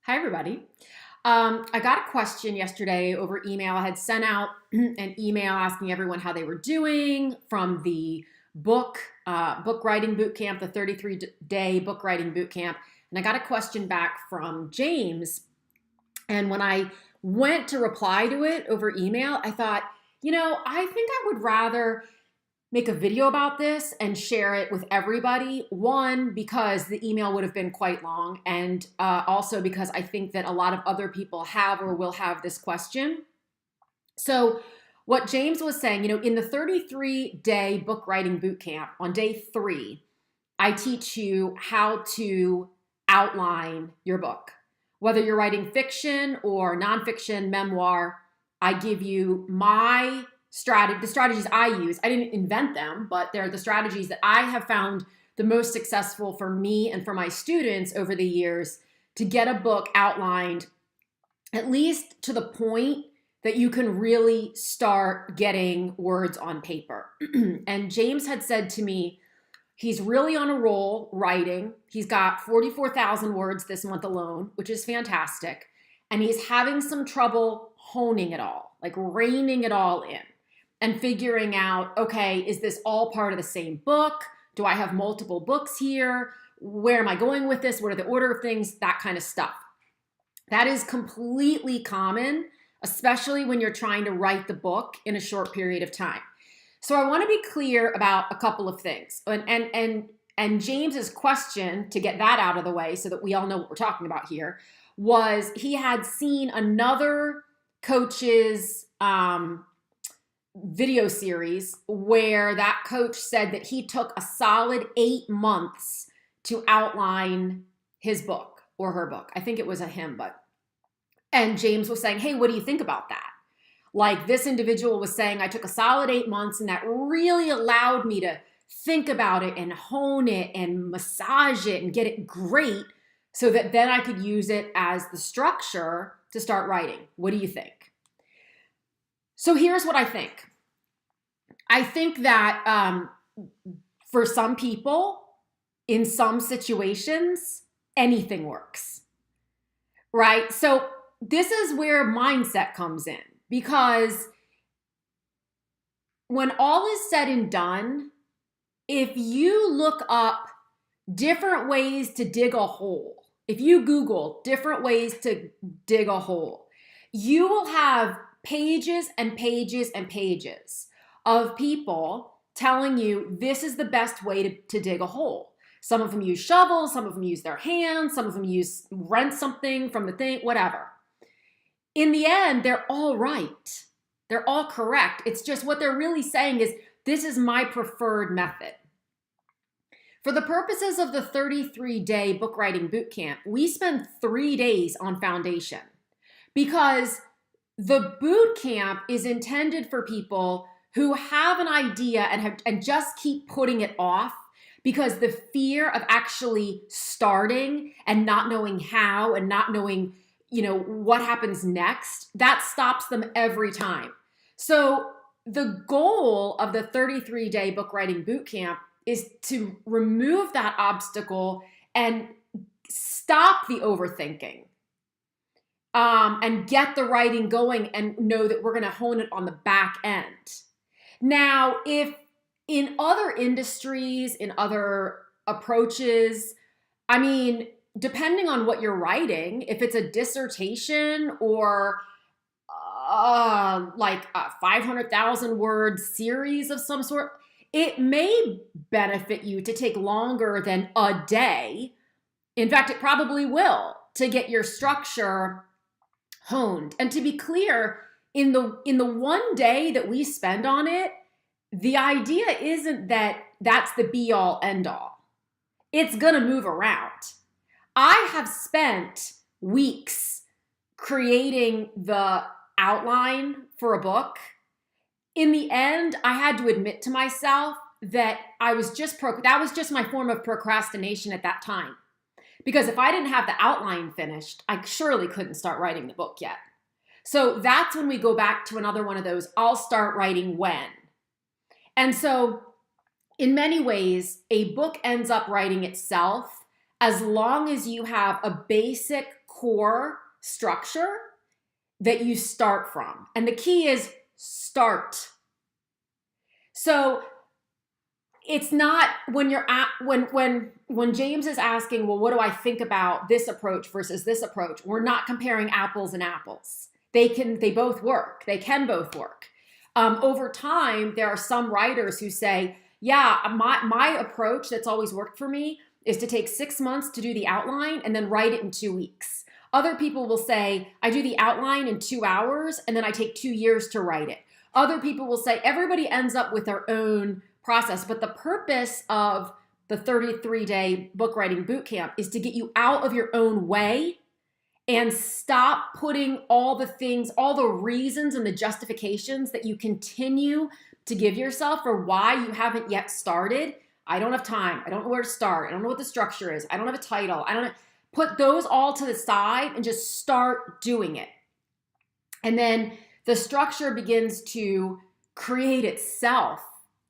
Hi, everybody. I got a question yesterday over email. I had sent out an email asking everyone how they were doing from the book writing bootcamp, the 33-day book writing bootcamp. And I got a question back from James. And when I went to reply to it over email, I thought, I think I would rather make a video about this and share it with everybody. One, because the email would have been quite long, and also because I think that a lot of other people have or will have this question. So, what James was saying, in the 33-day book writing bootcamp, on day 3, I teach you how to outline your book. Whether you're writing fiction or nonfiction, memoir, I give you the strategies I use. I didn't invent them, but they're the strategies that I have found the most successful for me and for my students over the years to get a book outlined, at least to the point that you can really start getting words on paper. And James had said to me, he's really on a roll writing. He's got 44,000 words this month alone, which is fantastic. And he's having some trouble honing it all, like reining it all in and figuring out, okay, is this all part of the same book? Do I have multiple books here? Where am I going with this? What are the order of things? That kind of stuff. That is completely common, especially when you're trying to write the book in a short period of time. So I want to be clear about a couple of things. And James's question, to get that out of the way so that we all know what we're talking about here, was he had seen another coach's video series where that coach said that he took a solid 8 months to outline his book or her book. I think it was a him, and James was saying, hey, what do you think about that? Like, this individual was saying, I took a solid 8 months and that really allowed me to think about it and hone it and massage it and get it great so that then I could use it as the structure to start writing. What do you think? So here's what I think. I think that for some people, in some situations, anything works, right? So this is where mindset comes in, because when all is said and done, if you look up different ways to dig a hole, if you Google different ways to dig a hole, you will have pages and pages and pages of people telling you this is the best way to dig a hole. Some of them use shovels, some of them use their hands, some of them rent something from the thing, whatever. In the end, they're all right. They're all correct. It's just what they're really saying is, this is my preferred method. For the purposes of the 33-day book writing bootcamp, we spend 3 days on foundation, because the bootcamp is intended for people who have an idea and just keep putting it off because the fear of actually starting and not knowing how and not knowing, what happens next, that stops them every time. So the goal of the 33-day book writing bootcamp is to remove that obstacle and stop the overthinking. And get the writing going and know that we're going to hone it on the back end. Now, if in other industries, in other approaches, depending on what you're writing, if it's a dissertation or like a 500,000 word series of some sort, it may benefit you to take longer than a day. In fact, it probably will, to get your structure honed. And to be clear, in the 1 day that we spend on it, the idea isn't that that's the be all end all. It's gonna move around. I have spent weeks creating the outline for a book. In the end, I had to admit to myself that that was just my form of procrastination at that time. Because if I didn't have the outline finished, I surely couldn't start writing the book yet. So that's when we go back to another one of those, I'll start writing when. And so in many ways, a book ends up writing itself as long as you have a basic core structure that you start from. And the key is start. So it's not when you're at when James is asking, well, what do I think about this approach versus this approach? We're not comparing apples and apples. They both work. They can both work. Over time, there are some writers who say, yeah, my approach that's always worked for me is to take 6 months to do the outline and then write it in 2 weeks. Other people will say, I do the outline in 2 hours and then I take 2 years to write it. Other people will say, everybody ends up with their own process, but the purpose of the 33-day book writing bootcamp is to get you out of your own way and stop putting all the things, all the reasons and the justifications that you continue to give yourself for why you haven't yet started. I don't have time. I don't know where to start. I don't know what the structure is. I don't have a title. I don't know. Put those all to the side and just start doing it. And then the structure begins to create itself,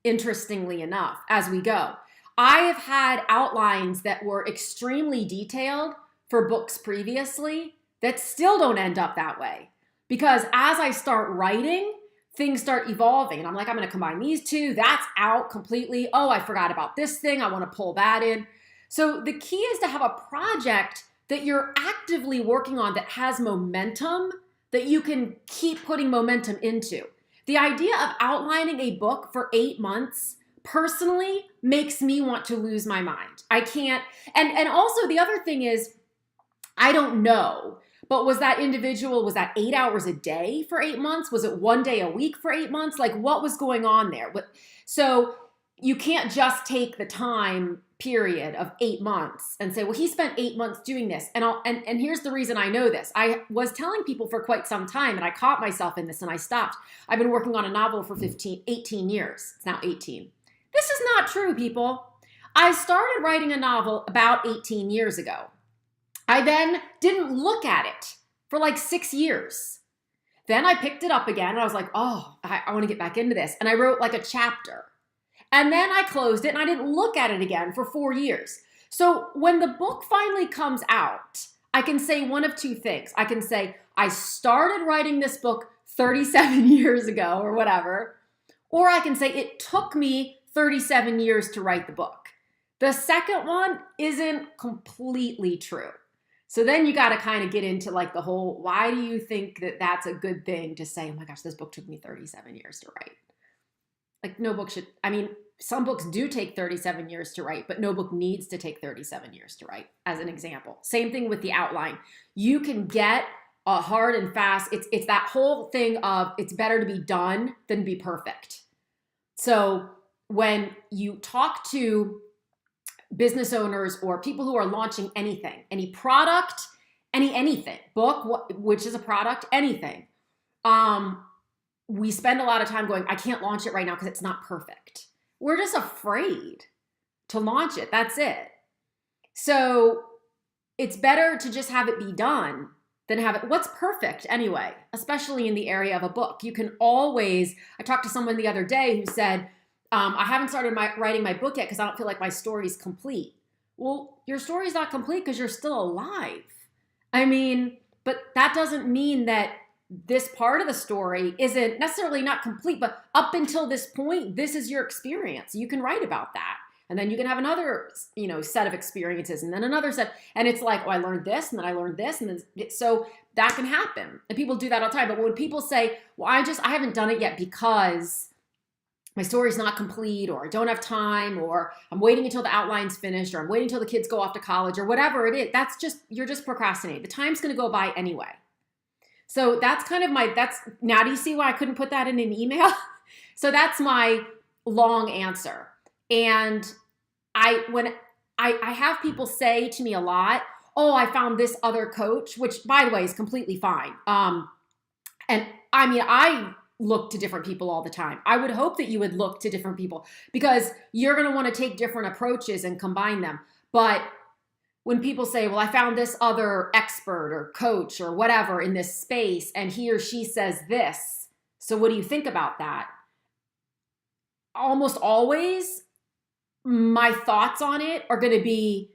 interestingly enough, as we go. I have had outlines that were extremely detailed for books previously that still don't end up that way. Because as I start writing, things start evolving. And I'm like, I'm going to combine these two. That's out completely. Oh, I forgot about this thing. I want to pull that in. So the key is to have a project that you're actively working on that has momentum, that you can keep putting momentum into. The idea of outlining a book for 8 months personally makes me want to lose my mind. I can't. And also the other thing is, I don't know, but was that 8 hours a day for 8 months? Was it 1 day a week for 8 months? Like, what was going on there? So you can't just take the time period of 8 months and say, well, he spent 8 months doing this. And here's the reason I know this. I was telling people for quite some time, and I caught myself in this and I stopped. I've been working on a novel for 18 years. It's now 18. This is not true, people. I started writing a novel about 18 years ago. I then didn't look at it for like 6 years. Then I picked it up again and I was like, oh, I want to get back into this. And I wrote like a chapter. And then I closed it and I didn't look at it again for 4 years. So when the book finally comes out, I can say one of two things. I can say, I started writing this book 37 years ago or whatever. Or I can say it took me 37 years to write the book. The second one isn't completely true. So then you got to kind of get into like the whole, why do you think that that's a good thing to say, oh my gosh, this book took me 37 years to write? Like no book should, I mean, some books do take 37 years to write, but no book needs to take 37 years to write, as an example. Same thing with the outline. You can get a hard and fast, it's that whole thing of it's better to be done than be perfect. So when you talk to business owners or people who are launching anything, any product, anything, book, which is a product, anything, we spend a lot of time going, I can't launch it right now because it's not perfect. We're just afraid to launch it. That's it. So it's better to just have it be done than have it. What's perfect anyway, especially in the area of a book? You can always, I talked to someone the other day who said, I haven't started writing my book yet because I don't feel like my story's complete. Well, your story's not complete because you're still alive. I mean, but that doesn't mean that this part of the story isn't necessarily not complete, but up until this point, this is your experience. You can write about that. And then you can have another, set of experiences and then another set. And it's like, oh, I learned this and then I learned this. And then, so that can happen. And people do that all the time. But when people say, well, I haven't done it yet because my story's not complete, or I don't have time, or I'm waiting until the outline's finished, or I'm waiting until the kids go off to college, or whatever it is, you're just procrastinating. The time's going to go by anyway. So that's kind of now do you see why I couldn't put that in an email? So that's my long answer. And when I have people say to me a lot, oh, I found this other coach, which by the way is completely fine. And I mean, I look to different people all the time. I would hope that you would look to different people because you're going to want to take different approaches and combine them. But when people say, well, I found this other expert or coach or whatever in this space, and he or she says this, so what do you think about that? Almost always, my thoughts on it are going to be,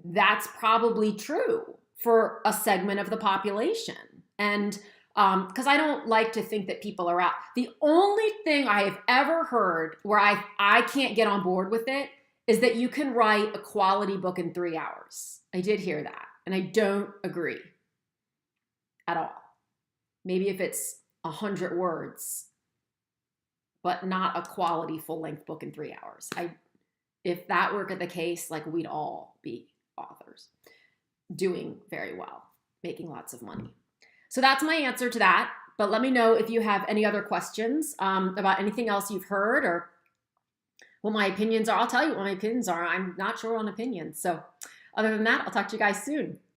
that's probably true. for a segment of the population. And because I don't like to think that people are out. The only thing I have ever heard where I can't get on board with it is that you can write a quality book in 3 hours. I did hear that, and I don't agree at all. Maybe if it's 100 words, but not a quality full-length book in 3 hours. If that were the case, like, we'd all be authors doing very well, making lots of money. So that's my answer to that. But let me know if you have any other questions about anything else you've heard or what my opinions are. I'll tell you what my opinions are. I'm not sure on opinions. So other than that, I'll talk to you guys soon.